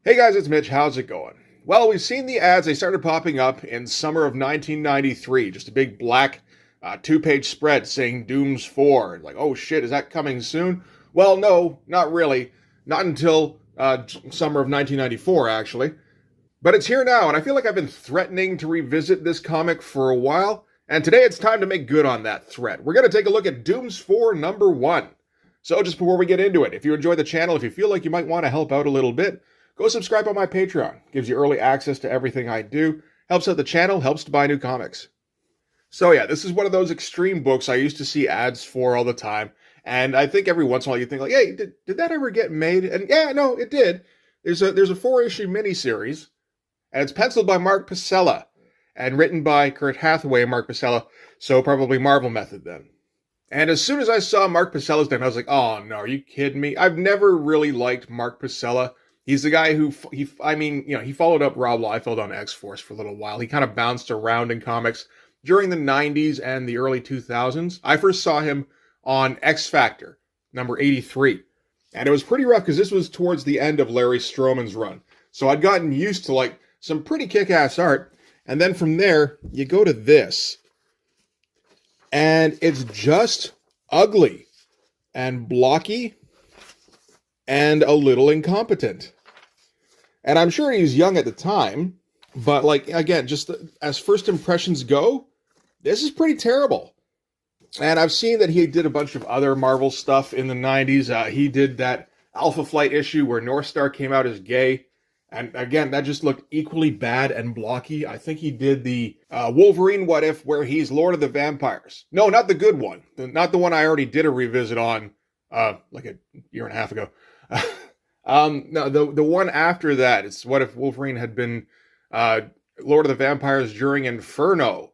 Hey guys, it's Mitch. How's it going? Well, we've seen the ads. They started popping up in summer of 1993. Just a big black two-page spread saying Dooms 4. Like, oh shit, is that coming soon? Well, no, not really. Not until summer of 1994, actually. But it's here now, and I feel like I've been threatening to revisit this comic for a while. And today it's time to make good on that threat. We're going to take a look at Dooms 4 number 1. So just before we get into it, if you enjoy the channel, if you feel like you might want to help out a little bit, go subscribe on my Patreon. Gives you early access to everything I do. Helps out the channel, helps to buy new comics. So yeah, this is one of those extreme books I used to see ads for all the time. And I think every once in a while you think like, hey, did that ever get made? And yeah, no, it did. There's a 4-issue miniseries, and it's penciled by Mark Pacella and written by Kurt Hathaway and Mark Pacella, so probably Marvel method then. And as soon as I saw Mark Pacella's name, I was like, oh no, are you kidding me? I've never really liked Mark Pacella. He's the guy who, he followed up Rob Liefeld on X-Force for a little while. He kind of bounced around in comics during the 90s and the early 2000s. I first saw him on X Factor, number 83. And it was pretty rough because this was towards the end of Larry Stroman's run. So I'd gotten used to like some pretty kick-ass art. And then from there, you go to this. And it's just ugly and blocky and a little incompetent. And I'm sure he was young at the time, but like, again, just as first impressions go, this is pretty terrible. And I've seen that he did a bunch of other Marvel stuff in the 90s. He did that Alpha Flight issue where North Star came out as gay. And again, that just looked equally bad and blocky. I think he did the Wolverine What If where he's Lord of the Vampires. No, not the good one. Not the one I already did a revisit on like a year and a half ago. No, the one after that, it's What If Wolverine had been Lord of the Vampires during Inferno.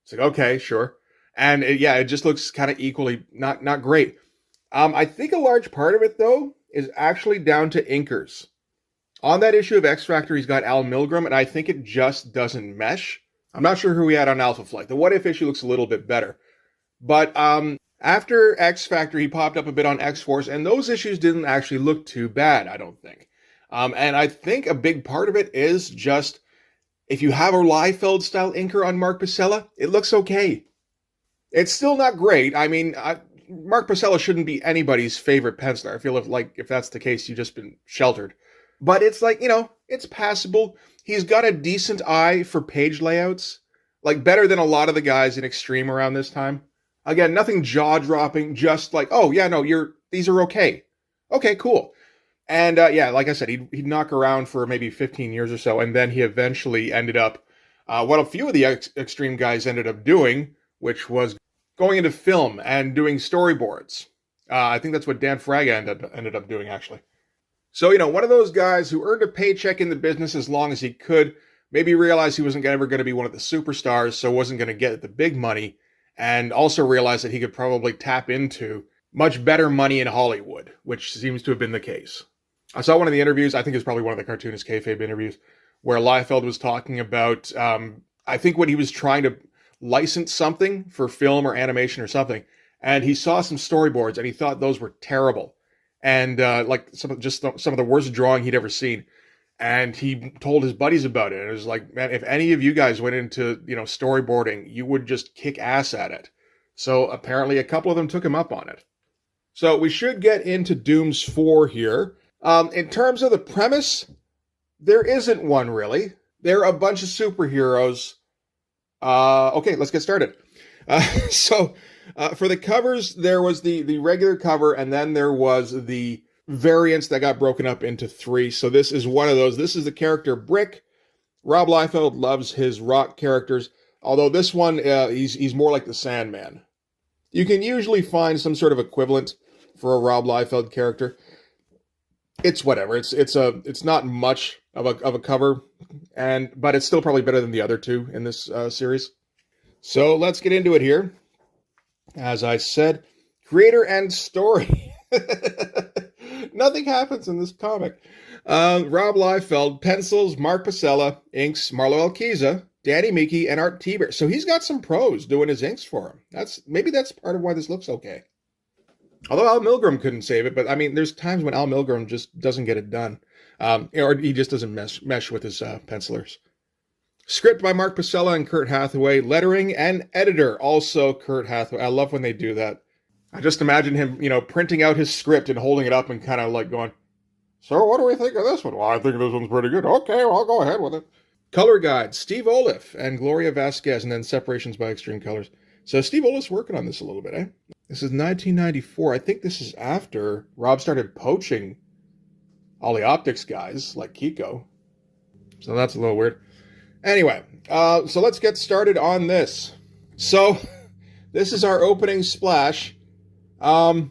It's like, okay, sure. And it just looks kind of equally not great. I think a large part of it, though, is actually down to inkers. On that issue of X Factor, he's got Al Milgrom, and I think it just doesn't mesh. I'm not sure who he had on Alpha Flight. The What If issue looks a little bit better. But after X Factor, he popped up a bit on X-Force, and those issues didn't actually look too bad, I don't think. And I think a big part of it is just, if you have a Liefeld-style inker on Mark Pacella, it looks okay. It's still not great. I mean, Mark Pacella shouldn't be anybody's favorite penciler. I feel if that's the case, you've just been sheltered. But it's like, it's passable. He's got a decent eye for page layouts, like better than a lot of the guys in Extreme around this time. Again, nothing jaw-dropping, just like, oh, yeah, no, these are okay. Okay, cool. And, like I said, he'd knock around for maybe 15 years or so, and then he eventually ended up, what a few of the Extreme guys ended up doing, which was going into film and doing storyboards. I think that's what Dan Fraga ended up doing, actually. So, one of those guys who earned a paycheck in the business as long as he could, maybe realized he wasn't ever going to be one of the superstars, so wasn't going to get the big money, and also realized that he could probably tap into much better money in Hollywood, which seems to have been the case. I saw one of the interviews, I think it was probably one of the Cartoonist Kayfabe interviews, where Liefeld was talking about, I think when he was trying to license something for film or animation or something, and he saw some storyboards and he thought those were terrible. And like some of the worst drawing he'd ever seen. And he told his buddies about it. And it was like, man, if any of you guys went into, storyboarding, you would just kick ass at it. So apparently a couple of them took him up on it. So we should get into Dooms 4 here. In terms of the premise, there isn't one really. They're a bunch of superheroes. Okay, let's get started. For the covers, there was the regular cover, and then there was the variants that got broken up into 3. So this is one of those. This is the character Brick. Rob Liefeld loves his rock characters, although this one, he's more like the Sandman. You can usually find some sort of equivalent for a Rob Liefeld character. It's whatever. It's not much of a cover, but it's still probably better than the other two in this series. So let's get into it here. As I said, creator and story. Nothing happens in this comic. Rob Liefeld, pencils, Mark Pacella, inks, Marlo Alquiza, Danny Miki, and Art Tieber. So he's got some pros doing his inks for him. Maybe that's part of why this looks okay. Although Al Milgrom couldn't save it, but I mean, there's times when Al Milgrom just doesn't get it done. Or he just doesn't mesh with his pencilers. Script by Mark Pacella and Kurt Hathaway. Lettering and editor, also Kurt Hathaway. I love when they do that. I just imagine him, printing out his script and holding it up and kind of like going, so what do we think of this one? Well, I think this one's pretty good. Okay, well, I'll go ahead with it. Color guide, Steve Oliff and Gloria Vasquez, and then separations by Extreme Colors. So Steve Oliff's working on this a little bit, eh? This is 1994. I think this is after Rob started poaching all the optics guys like Kiko. So that's a little weird. Anyway, so let's get started on this. So this is our opening splash. I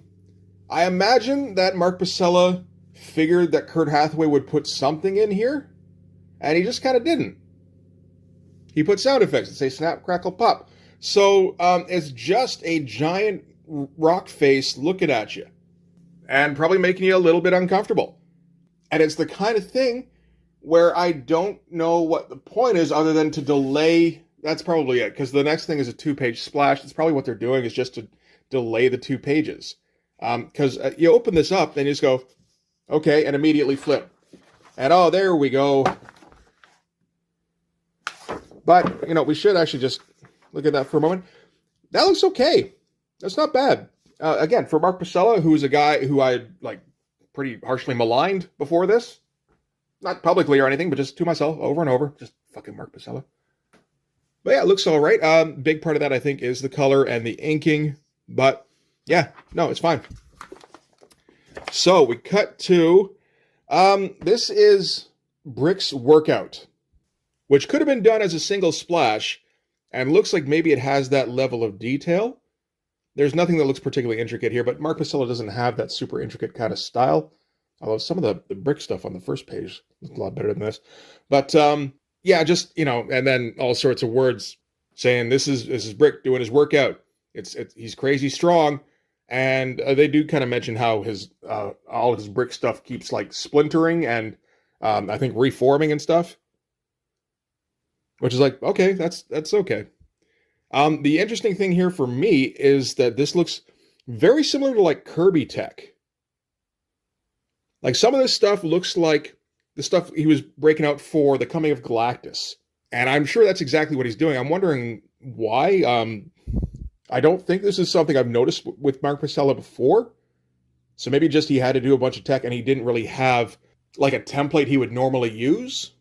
imagine that Mark Pacella figured that Kurt Hathaway would put something in here, and he just kind of didn't. He put sound effects that say snap, crackle, pop. So it's just a giant rock face looking at you and probably making you a little bit uncomfortable. And it's the kind of thing where I don't know what the point is other than to delay. That's probably it, because the next thing is a 2-page splash. That's probably what they're doing, is just to delay the 2 pages. Because you open this up and you just go, okay, and immediately flip. And oh, there we go. But, we should actually just look at that for a moment. That looks okay. That's not bad. Again, for Mark Pacella, who's a guy who I pretty harshly maligned before this. Not publicly or anything, but just to myself over and over. Just fucking Mark Pacella. But yeah, it looks all right. Big part of that, I think, is the color and the inking. But yeah, no, it's fine. So we cut to, this is Brick's workout, which could have been done as a single splash, and looks like maybe it has that level of detail. There's nothing that looks particularly intricate here, but Mark Pacella doesn't have that super intricate kind of style. Although some of the Brick stuff on the first page looks a lot better than this. But yeah, just, and then all sorts of words saying this is Brick doing his workout. He's crazy strong. And they do kind of mention how his all his Brick stuff keeps splintering and I think reforming and stuff. Which is okay, that's okay. The interesting thing here for me is that this looks very similar to Kirby tech. Some of this stuff looks like the stuff he was breaking out for The Coming of Galactus. And I'm sure that's exactly what he's doing. I'm wondering why. I don't think this is something I've noticed with Mark Pacella before. So maybe just he had to do a bunch of tech and he didn't really have a template he would normally use.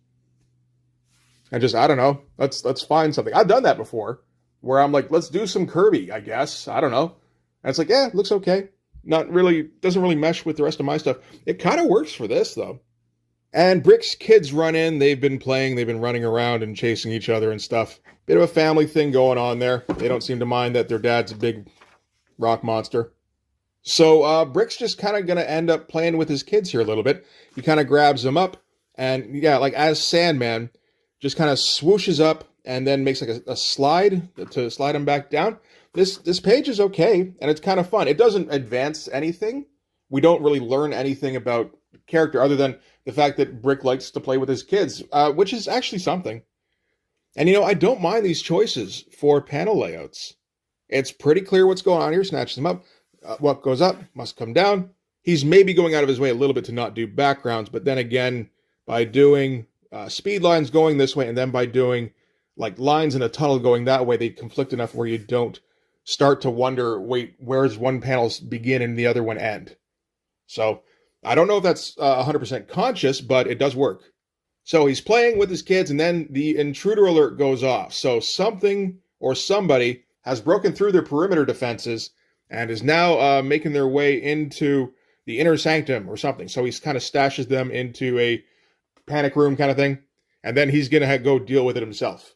And just, I don't know, let's find something. I've done that before where I'm let's do some Kirby, I guess. I don't know. And it's yeah, it looks okay. Not really, doesn't really mesh with the rest of my stuff. It kind of works for this, though. And Brick's kids run in. They've been running around and chasing each other and stuff. Bit of a family thing going on there. They don't seem to mind that their dad's a big rock monster. So Brick's just kind of going to end up playing with his kids here a little bit. He kind of grabs them up. And yeah, as Sandman, just kind of swooshes up and then makes a slide to slide him back down. This page is okay, and it's kind of fun. It doesn't advance anything. We don't really learn anything about the character other than the fact that Brick likes to play with his kids, which is actually something. And, I don't mind these choices for panel layouts. It's pretty clear what's going on here. Snatches them up. What goes up must come down. He's maybe going out of his way a little bit to not do backgrounds, but then again, by doing speed lines going this way, and then by doing lines in a tunnel going that way, they conflict enough where you don't start to wonder, wait, where's one panel begin and the other one end? So I don't know if that's 100% conscious, but it does work. So he's playing with his kids, and then the intruder alert goes off. So something or somebody has broken through their perimeter defenses and is now making their way into the inner sanctum or something. So he kind of stashes them into a panic room kind of thing, and then he's going to go deal with it himself.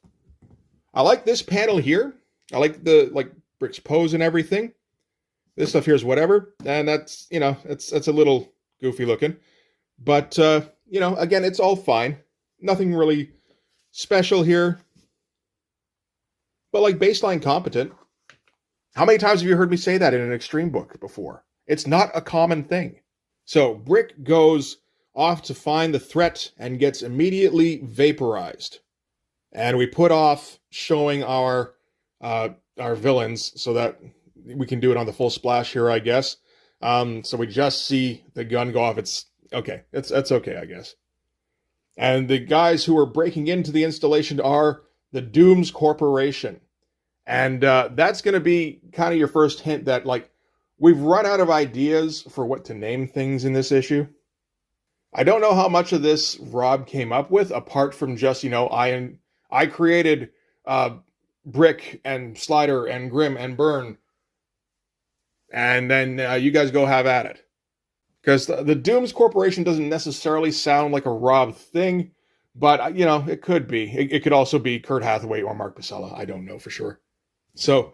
I like this panel here. I like the Brick's pose and everything. This stuff here is whatever, and that's a little goofy looking, but again, it's all fine. Nothing really special here, but baseline competent. How many times have you heard me say that in an Extreme book before? It's not a common thing. So Brick goes off to find the threat and gets immediately vaporized, and we put off showing our villains so that we can do it on the full splash here, I guess. So we just see the gun go off. It's okay. That's okay, I guess. And the guys who are breaking into the installation are the Dooms Corporation. And that's going to be kind of your first hint that, like, we've run out of ideas for what to name things in this issue. I don't know how much of this Rob came up with, apart from just, I created Brick and Slider and Grim and Burn, and then you guys go have at it. Because the Dooms Corporation doesn't necessarily sound like a Rob thing, but, it could be. It could also be Kurt Hathaway or Mark Pacella. I don't know for sure. So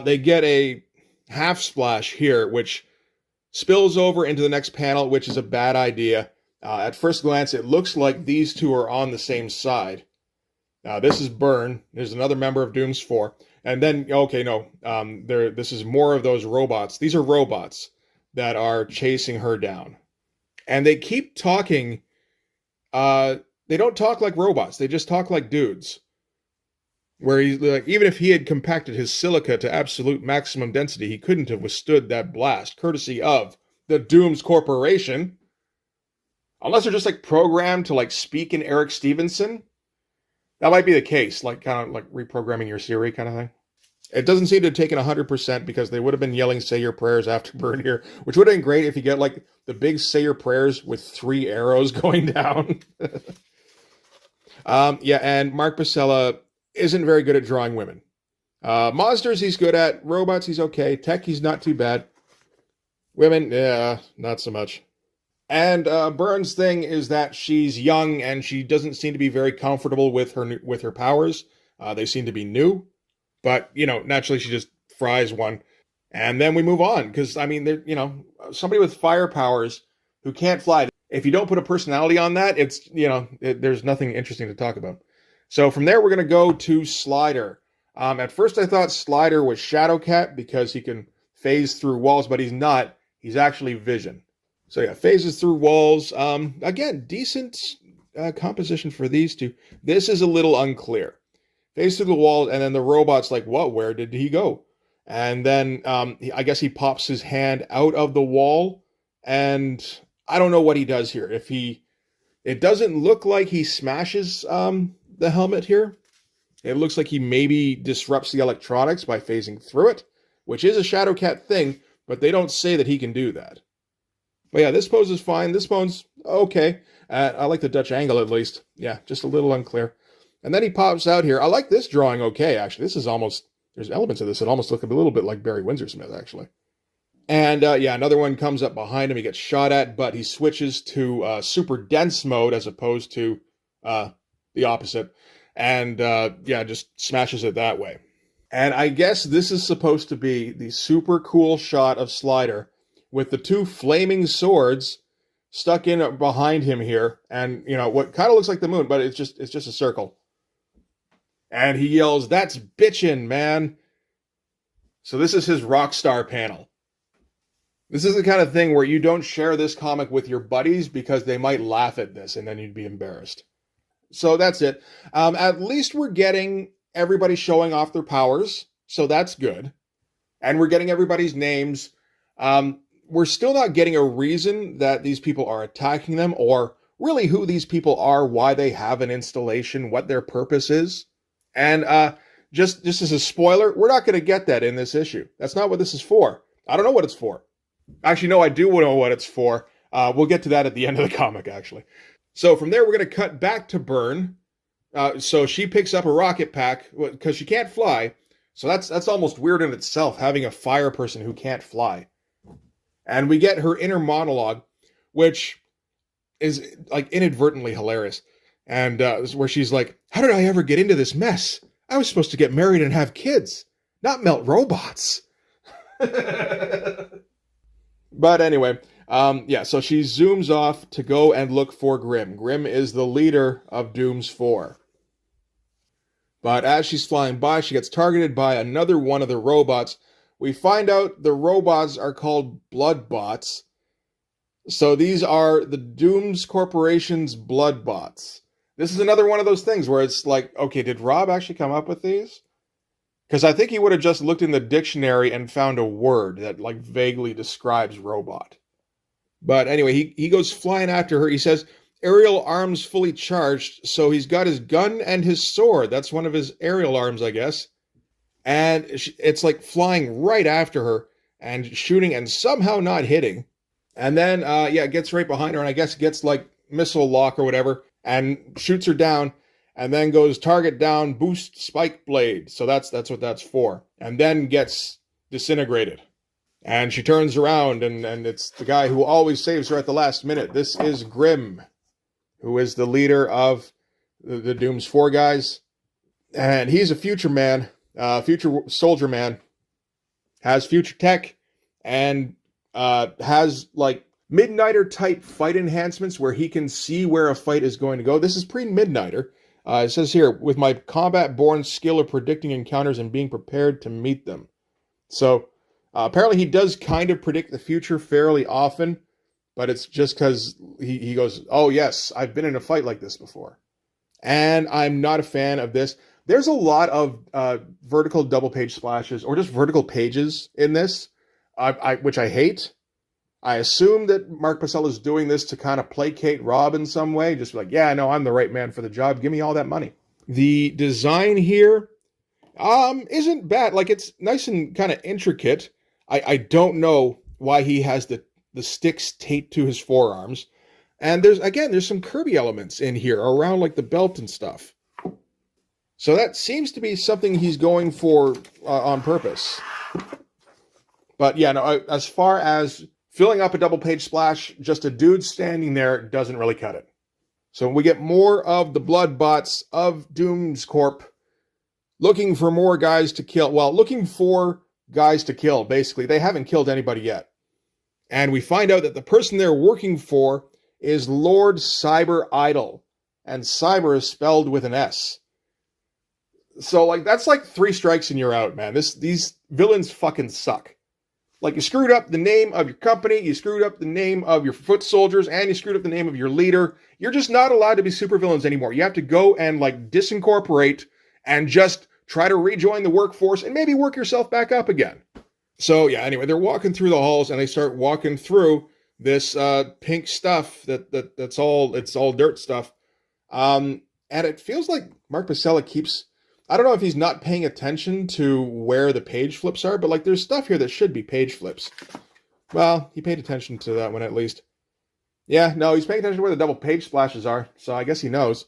they get a half splash here, which spills over into the next panel, which is a bad idea. At first glance, it looks like these two are on the same side. This is Byrne. There's another member of Dooms 4. And then, okay, no, this is more of those robots. These are robots that are chasing her down. And they keep talking. They don't talk like robots. They just talk like dudes. Where he's like, even if he had compacted his silica to absolute maximum density, he couldn't have withstood that blast, courtesy of the Dooms Corporation. Unless they're just like programmed to like speak in Eric Stevenson. That might be the case, like kind of like reprogramming your Siri kind of thing. It doesn't seem to have taken 100% because they would have been yelling "Say Your Prayers" after Burn here, which would have been great if you get like the big "Say Your Prayers" with 3 arrows going down. And Mark Pacella isn't very good at drawing women. Monsters he's good at. Robots he's okay. Tech he's not too bad. Women, yeah, not so much. And Byrne's thing is that she's young and she doesn't seem to be very comfortable with her powers. They seem to be new, but naturally she just fries one, and then we move on because somebody with fire powers who can't fly. If you don't put a personality on that, it's there's nothing interesting to talk about. So from there we're gonna go to Slider. At first I thought Slider was Shadowcat because he can phase through walls, but he's not. He's actually Vision. So yeah, phases through walls. Again, decent composition for these two. This is a little unclear. Phase through the wall, and then the robot's like, what? Where did he go? And then I guess he pops his hand out of the wall, and I don't know what he does here. It doesn't look like he smashes the helmet here. It looks like he maybe disrupts the electronics by phasing through it, which is a Shadowcat thing, but they don't say that he can do that. But yeah, this pose is fine. This pose's okay. I like the Dutch angle at least. Yeah, just a little unclear. And then he pops out here. I like this drawing okay, actually. This is almost, there's elements of this that almost look a little bit like Barry Windsor Smith, actually. And another one comes up behind him. He gets shot at, but he switches to super dense mode as opposed to the opposite. And just smashes it that way. And I guess this is supposed to be the super cool shot of Slider with the 2 flaming swords stuck in behind him here, and what kind of looks like the moon, but it's just a circle. And he yells, "That's bitchin', man!" So this is his rock star panel. This is the kind of thing where you don't share this comic with your buddies because they might laugh at this, and then you'd be embarrassed. So that's it. At least we're getting everybody showing off their powers, so that's good. And we're getting everybody's names. We're still not getting a reason that these people are attacking them, or really who these people are, why they have an installation, what their purpose is. And just as a spoiler, we're not going to get that in this issue. That's not what this is for. I don't know what it's for. Actually, no, I do know what it's for. We'll get to that at the end of the comic, actually. So from there, we're going to cut back to Byrne. So she picks up a rocket pack because she can't fly. So that's almost weird in itself, having a fire person who can't fly. And we get her inner monologue, which is like inadvertently hilarious. And where she's like, "How did I ever get into this mess? I was supposed to get married and have kids, not melt robots." But anyway, so she zooms off to go and look for Grim. Grim is the leader of Dooms 4. But as she's flying by, she gets targeted by another one of the robots. We find out the robots are called blood bots. So these are the Dooms Corporation's blood bots. This is another one of those things where it's like, okay, did Rob actually come up with these? Because I think he would have just looked in the dictionary and found a word that like vaguely describes robot. But anyway, he goes flying after her. He says, aerial arms fully charged, so he's got his gun and his sword. That's one of his aerial arms, I guess. And it's like flying right after her and shooting and somehow not hitting. And then, it gets right behind her and I guess gets like missile lock or whatever and shoots her down and then goes target down, boost spike blade. So that's what that's for. And then gets disintegrated. And she turns around and it's the guy who always saves her at the last minute. This is Grimm, who is the leader of the Doom's 4 guys. And he's a future man, future soldier man, has future tech, and has like Midnighter type fight enhancements where he can see where a fight is going to go. This is pre-Midnighter. It says here, with my combat-born skill of predicting encounters and being prepared to meet them. So apparently he does kind of predict the future fairly often, but it's just because he goes, oh yes, I've been in a fight like this before. And I'm not a fan of this. There's a lot of vertical double page splashes or just vertical pages in this, which I hate. I assume that Mark Pacella is doing this to kind of placate Rob in some way. Just like, yeah, no, I'm the right man for the job. Give me all that money. The design here isn't bad. Like, it's nice and kind of intricate. I don't know why he has the sticks taped to his forearms. And there's some Kirby elements in here around like the belt and stuff. So that seems to be something he's going for on purpose. But yeah, no, as far as filling up a double page splash, just a dude standing there doesn't really cut it. So we get more of the blood bots of Doom's Corp looking for more guys to kill. Well, looking for guys to kill, basically. They haven't killed anybody yet. And we find out that the person they're working for is Lord Cyber Idol. And Cyber is spelled with an S. So, like, that's like 3 strikes and you're out, man. These villains fucking suck. Like, you screwed up the name of your company, you screwed up the name of your foot soldiers, and you screwed up the name of your leader. You're just not allowed to be supervillains anymore. You have to go and, like, disincorporate and just try to rejoin the workforce and maybe work yourself back up again. So, yeah, anyway, they're walking through the halls, and they start walking through this pink stuff that's all dirt stuff. And it feels like Mark Pacella keeps... I don't know if he's not paying attention to where the page flips are, but like there's stuff here that should be page flips. Well, he paid attention to that one at least. Yeah, no, he's paying attention to where the double page splashes are, so I guess he knows.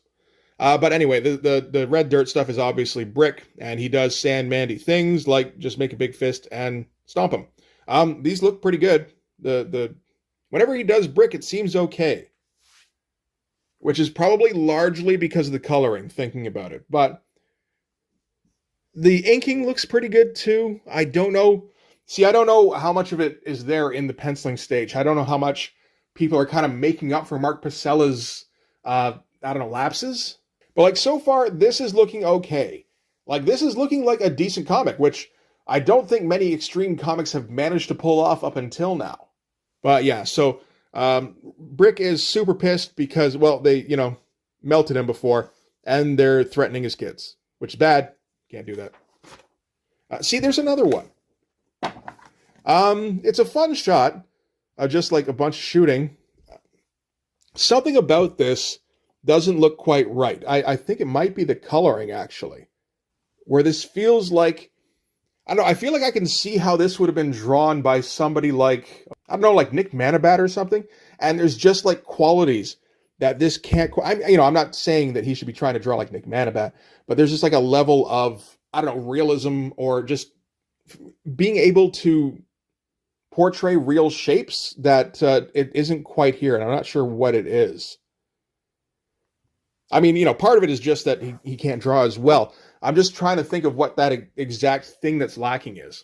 But anyway, the red dirt stuff is obviously Brick, and he does Sandmandy things like just make a big fist and stomp him. These look pretty good. Whenever he does Brick, it seems okay. Which is probably largely because of the coloring, thinking about it. But the inking looks pretty good too. I don't know. See, I don't know how much of it is there in the penciling stage. I don't know how much people are kind of making up for Mark Pacella's, lapses. But like so far, this is looking okay. Like this is looking like a decent comic, which I don't think many extreme comics have managed to pull off up until now. But yeah, so Brick is super pissed because, well, they, melted him before and they're threatening his kids, which is bad. Can't do that. See, there's another one. It's a fun shot, just like a bunch of shooting. Something about this doesn't look quite right. I think it might be the coloring, actually. Where this feels like... I don't know, I feel like I can see how this would have been drawn by somebody like... like Nick Manabat or something. And there's just, like, qualities that this can't... I'm not saying that he should be trying to draw like Nick Manabat, but there's just, like, a level of, realism or just being able to portray real shapes that it isn't quite here, and I'm not sure what it is. I mean, part of it is just that he can't draw as well. I'm just trying to think of what that exact thing that's lacking is.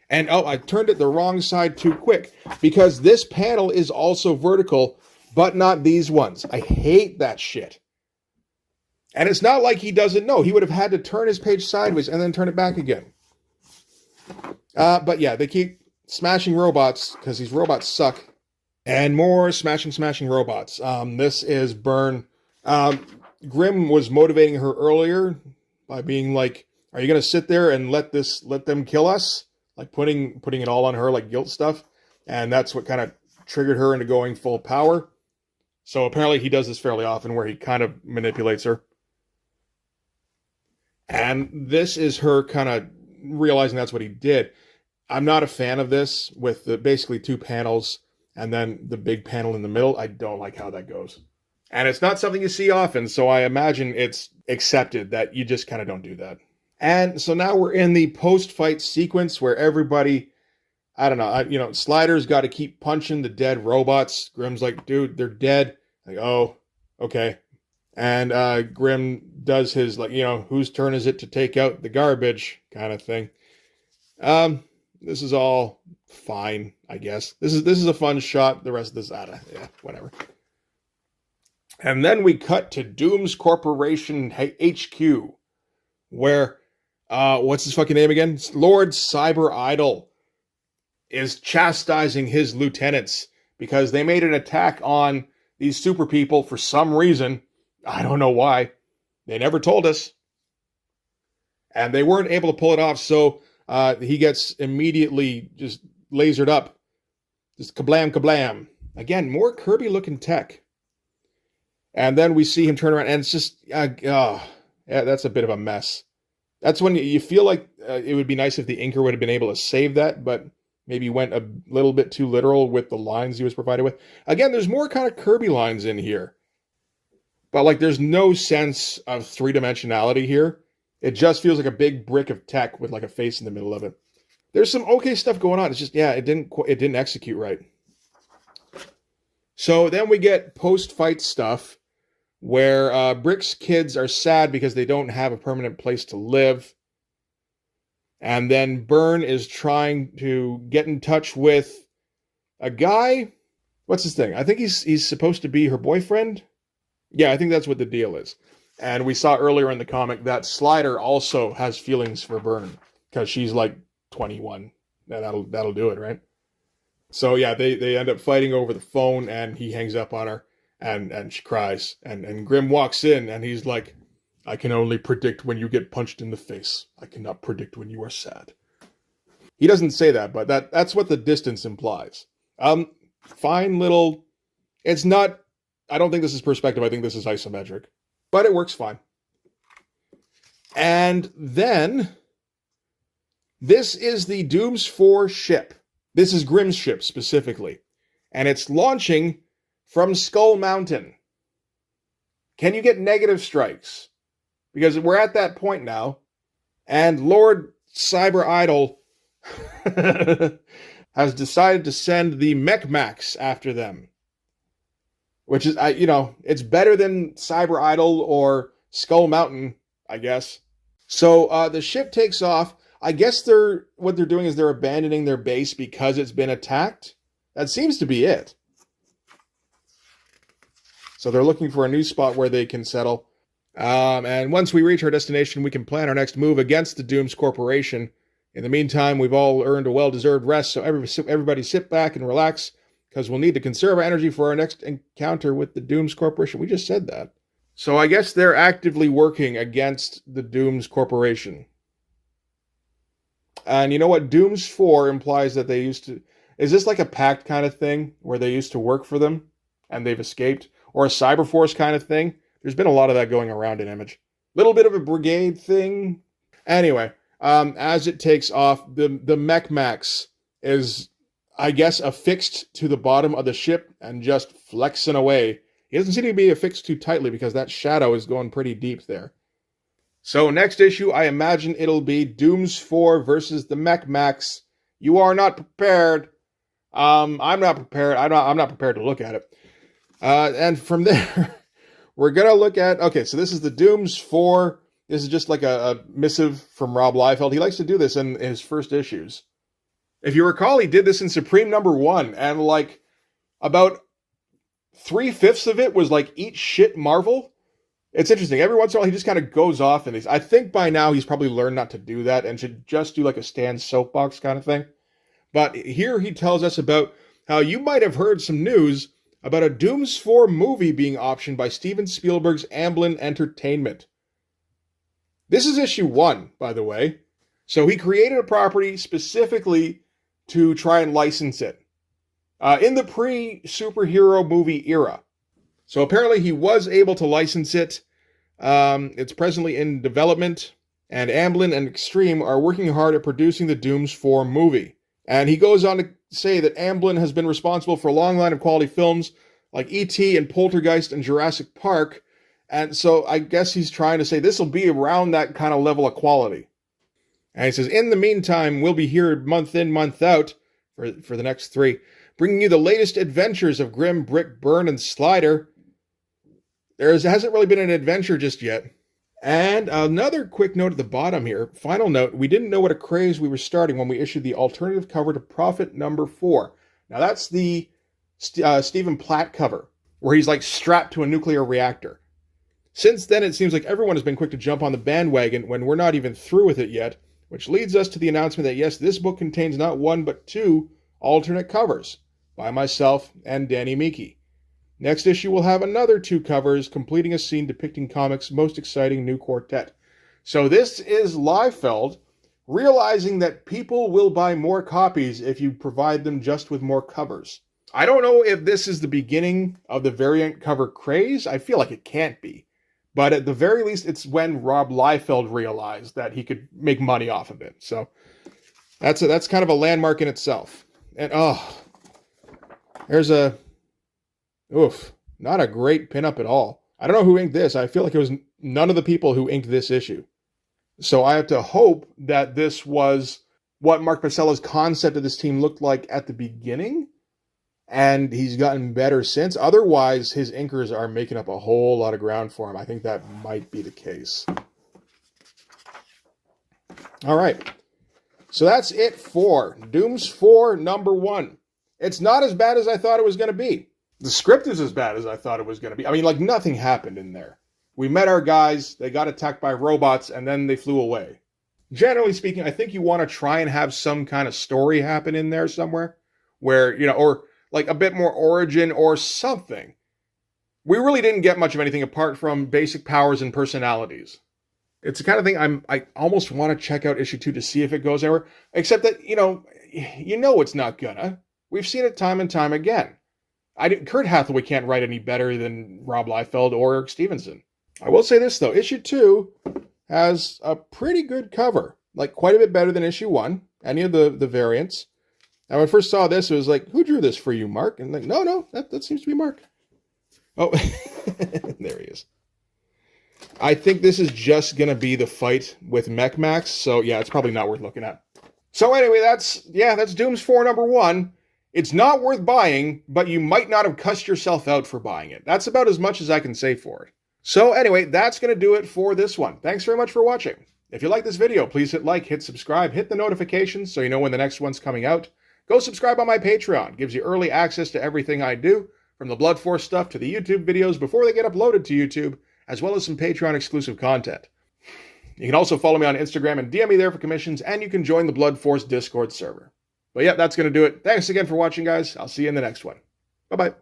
And, I turned it the wrong side too quick, because this panel is also vertical, but not these ones. I hate that shit. And it's not like he doesn't know. He would have had to turn his page sideways and then turn it back again. But yeah, they keep smashing robots, because these robots suck. And more smashing robots. This is Byrne. Grimm was motivating her earlier by being like, are you going to sit there and let them kill us? Like putting it all on her, like guilt stuff. And that's what kind of triggered her into going full power. So apparently he does this fairly often where he kind of manipulates her. And this is her kind of realizing that's what he did. I'm not a fan of this with the basically two panels and then the big panel in the middle. I don't like how that goes. And it's not something you see often, so I imagine it's accepted that you just kind of don't do that. And so now we're in the post-fight sequence where everybody, I don't know, Slider's got to keep punching the dead robots. Grimm's like, dude, they're dead. Like, oh, okay. And Grimm does his, like, whose turn is it to take out the garbage kind of thing. This is all fine, I guess. This is a fun shot. The rest of this, whatever. And then we cut to Doom's Corporation HQ, where, what's his fucking name again? Lord Cyber Idol is chastising his lieutenants because they made an attack on these super people for some reason. I don't know why. They never told us. And they weren't able to pull it off, so he gets immediately just lasered up. Just kablam, kablam. Again, more Kirby-looking tech. And then we see him turn around, and it's just, that's a bit of a mess. That's when you feel like it would be nice if the inker would have been able to save that, but maybe went a little bit too literal with the lines he was provided with. Again, there's more kind of Kirby lines in here. But, like, there's no sense of three-dimensionality here. It just feels like a big brick of tech with, like, a face in the middle of it. There's some okay stuff going on. It's just, it didn't execute right. So then we get post-fight stuff where Brick's kids are sad because they don't have a permanent place to live. And then Byrne is trying to get in touch with a guy. What's his thing? I think he's supposed to be her boyfriend. Yeah, I think that's what the deal is. And we saw earlier in the comic that Slider also has feelings for Byrne because she's like 21. That'll do it, right? So yeah, they end up fighting over the phone, and he hangs up on her, and she cries, and Grimm walks in, and he's like, I can only predict when you get punched in the face. I cannot predict when you are sad. He doesn't say that, but that's what the distance implies. Fine little, it's not, I don't think this is perspective, I think this is isometric, but it works fine. And then, this is the Dooms 4 ship. This is Grimm's ship, specifically. And it's launching from Skull Mountain. Can you get negative strikes? Because we're at that point now. And Lord Cyber Idol has decided to send the Mechmax after them. Which is, it's better than Cyber Idol or Skull Mountain, I guess. So the ship takes off. I guess what they're doing is they're abandoning their base because it's been attacked. That seems to be it. So they're looking for a new spot where they can settle. And once we reach our destination, we can plan our next move against the Dooms Corporation. In the meantime, we've all earned a well-deserved rest, so everybody sit back and relax, because we'll need to conserve our energy for our next encounter with the Dooms Corporation. We just said that. So I guess they're actively working against the Dooms Corporation. And you know what? Dooms 4 implies that they used to... Is this like a pact kind of thing, where they used to work for them, and they've escaped? Or a Cyberforce kind of thing? There's been a lot of that going around in Image. Little bit of a brigade thing. Anyway, as it takes off, the Mechmax is, I guess, affixed to the bottom of the ship and just flexing away. He doesn't seem to be affixed too tightly because that shadow is going pretty deep there. So next issue, I imagine it'll be Dooms 4 versus the Mechmax. You are not prepared. I'm not prepared. I'm not prepared to look at it. And from there, we're going to look at... Okay, so this is the Dooms 4. This is just like a missive from Rob Liefeld. He likes to do this in his first issues. If you recall, he did this in Supreme #1, and like about 3/5 of it was like eat shit Marvel. It's interesting. Every once in a while, he just kind of goes off in these. I think by now he's probably learned not to do that and should just do like a Stan soapbox kind of thing. But here he tells us about how you might have heard some news about a Dooms 4 movie being optioned by Steven Spielberg's Amblin Entertainment. This is issue 1, by the way. So he created a property specifically to try and license it. In the pre-superhero movie era. So apparently he was able to license it. It's presently in development, and Amblin and Extreme are working hard at producing the Dooms 4 movie. And he goes on to say that Amblin has been responsible for a long line of quality films like E.T. and Poltergeist and Jurassic Park. And so I guess he's trying to say this will be around that kind of level of quality. And he says, in the meantime, we'll be here month in, month out for the next 3, bringing you the latest adventures of Grim, Brick, Burn, and Slider. Hasn't really been an adventure just yet. And another quick note at the bottom here, final note, we didn't know what a craze we were starting when we issued the alternative cover to Prophet number 4. Now that's the Stephen Platt cover, where he's like strapped to a nuclear reactor. Since then, it seems like everyone has been quick to jump on the bandwagon when we're not even through with it yet, which leads us to the announcement that yes, this book contains not 1 but 2 alternate covers by myself and Danny Meeke. Next issue will have another 2 covers, completing a scene depicting comics' most exciting new quartet. So this is Liefeld realizing that people will buy more copies if you provide them just with more covers. I don't know if this is the beginning of the variant cover craze. I feel like it can't be. But at the very least, it's when Rob Liefeld realized that he could make money off of it. So that's kind of a landmark in itself. And there's not a great pinup at all. I don't know who inked this. I feel like it was none of the people who inked this issue. So I have to hope that this was what Mark Pacella's concept of this team looked like at the beginning, and he's gotten better since. Otherwise, his inkers are making up a whole lot of ground for him. I think that might be the case. All right. So that's it for Dooms 4 number 1. It's not as bad as I thought it was going to be. The script is as bad as I thought it was going to be. I mean, like, nothing happened in there. We met our guys, they got attacked by robots, and then they flew away. Generally speaking, I think you want to try and have some kind of story happen in there somewhere, where, or like a bit more origin or something. We really didn't get much of anything apart from basic powers and personalities. It's the kind of thing I almost want to check out issue 2 to see if it goes anywhere, except that, it's not gonna. We've seen it time and time again. Kurt Hathaway can't write any better than Rob Liefeld or Eric Stevenson. I will say this, though. Issue 2 has a pretty good cover. Like, quite a bit better than issue 1. Any of the variants. And when I first saw this, it was like, who drew this for you, Mark? And like, no, that seems to be Mark. Oh, there he is. I think this is just going to be the fight with Mech Max. So, yeah, it's probably not worth looking at. So, anyway, that's Dooms 4 number 1. It's not worth buying, but you might not have cussed yourself out for buying it. That's about as much as I can say for it. So anyway, that's going to do it for this one. Thanks very much for watching. If you like this video, please hit like, hit subscribe, hit the notifications so you know when the next one's coming out. Go subscribe on my Patreon. It gives you early access to everything I do, from the Blood Force stuff to the YouTube videos before they get uploaded to YouTube, as well as some Patreon exclusive content. You can also follow me on Instagram and DM me there for commissions, and you can join the Blood Force Discord server. But yeah, that's going to do it. Thanks again for watching, guys. I'll see you in the next one. Bye-bye.